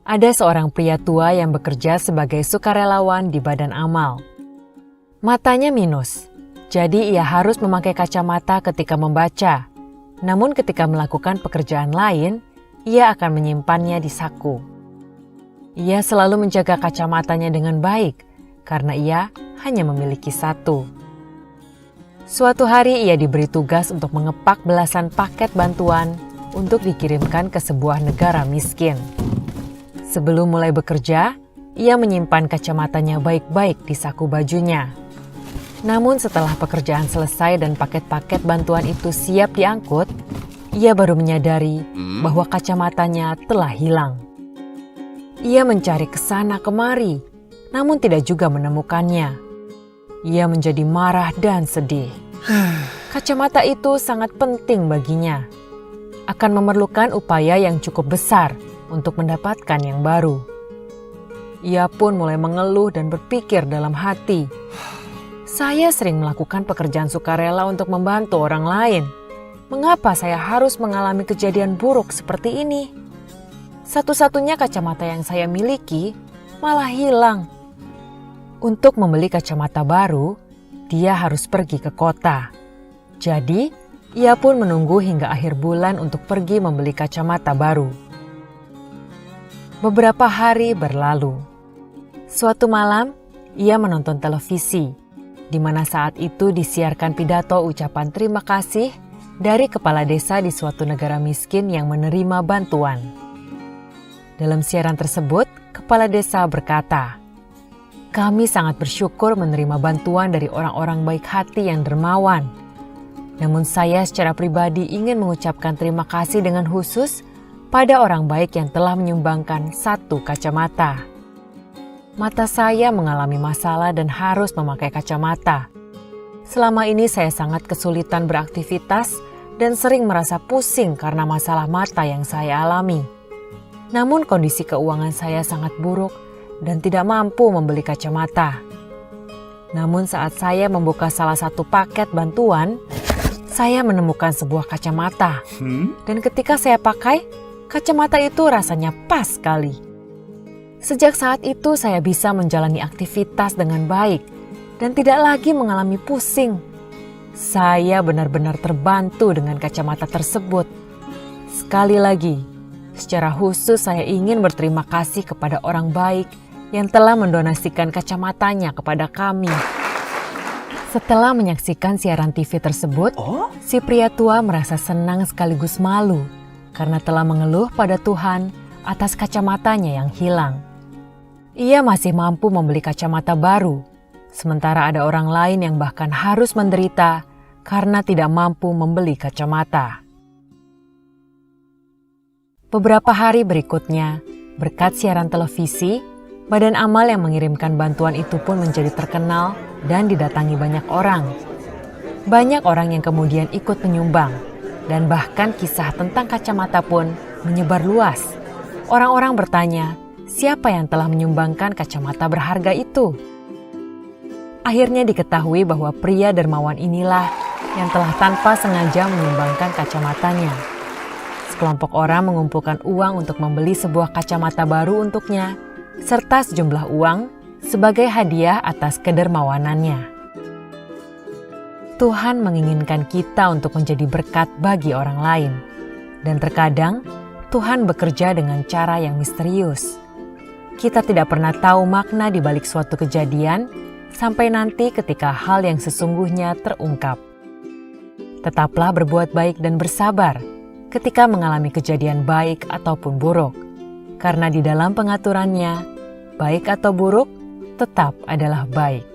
Ada seorang pria tua yang bekerja sebagai sukarelawan di badan amal. Matanya minus, jadi ia harus memakai kacamata ketika membaca. Namun ketika melakukan pekerjaan lain, ia akan menyimpannya di saku. Ia selalu menjaga kacamatanya dengan baik, karena ia hanya memiliki satu. Suatu hari ia diberi tugas untuk mengepak belasan paket bantuan untuk dikirimkan ke sebuah negara miskin. Sebelum mulai bekerja, ia menyimpan kacamatanya baik-baik di saku bajunya. Namun setelah pekerjaan selesai dan paket-paket bantuan itu siap diangkut, ia baru menyadari bahwa kacamatanya telah hilang. Ia mencari ke sana kemari, namun tidak juga menemukannya. Ia menjadi marah dan sedih. Kacamata itu sangat penting baginya. Akan memerlukan upaya yang cukup besar untuk mendapatkan yang baru. Ia pun mulai mengeluh dan berpikir dalam hati, saya sering melakukan pekerjaan sukarela untuk membantu orang lain. Mengapa saya harus mengalami kejadian buruk seperti ini? Satu-satunya kacamata yang saya miliki malah hilang. Untuk membeli kacamata baru, dia harus pergi ke kota. Jadi, ia pun menunggu hingga akhir bulan untuk pergi membeli kacamata baru. Beberapa hari berlalu. Suatu malam, ia menonton televisi, di mana saat itu disiarkan pidato ucapan terima kasih dari kepala desa di suatu negara miskin yang menerima bantuan. Dalam siaran tersebut, kepala desa berkata, kami sangat bersyukur menerima bantuan dari orang-orang baik hati yang dermawan. Namun saya secara pribadi ingin mengucapkan terima kasih dengan khusus pada orang baik yang telah menyumbangkan satu kacamata. Mata saya mengalami masalah dan harus memakai kacamata. Selama ini saya sangat kesulitan beraktivitas dan sering merasa pusing karena masalah mata yang saya alami. Namun kondisi keuangan saya sangat buruk dan tidak mampu membeli kacamata. Namun saat saya membuka salah satu paket bantuan, saya menemukan sebuah kacamata. Dan ketika saya pakai, kacamata itu rasanya pas sekali. Sejak saat itu saya bisa menjalani aktivitas dengan baik dan tidak lagi mengalami pusing. Saya benar-benar terbantu dengan kacamata tersebut. Sekali lagi, secara khusus saya ingin berterima kasih kepada orang baik yang telah mendonasikan kacamatanya kepada kami. Setelah menyaksikan siaran TV tersebut, si pria tua merasa senang sekaligus malu karena telah mengeluh pada Tuhan atas kacamatanya yang hilang. Ia masih mampu membeli kacamata baru, sementara ada orang lain yang bahkan harus menderita karena tidak mampu membeli kacamata. Beberapa hari berikutnya, berkat siaran televisi, badan amal yang mengirimkan bantuan itu pun menjadi terkenal dan didatangi banyak orang. Banyak orang yang kemudian ikut menyumbang, dan bahkan kisah tentang kacamata pun menyebar luas. Orang-orang bertanya, siapa yang telah menyumbangkan kacamata berharga itu? Akhirnya diketahui bahwa pria dermawan inilah yang telah tanpa sengaja menyumbangkan kacamatanya. Sekelompok orang mengumpulkan uang untuk membeli sebuah kacamata baru untuknya, serta sejumlah uang sebagai hadiah atas kedermawanannya. Tuhan menginginkan kita untuk menjadi berkat bagi orang lain. Dan terkadang Tuhan bekerja dengan cara yang misterius. Kita tidak pernah tahu makna di balik suatu kejadian sampai nanti ketika hal yang sesungguhnya terungkap. Tetaplah berbuat baik dan bersabar ketika mengalami kejadian baik ataupun buruk. Karena di dalam pengaturannya, baik atau buruk tetap adalah baik.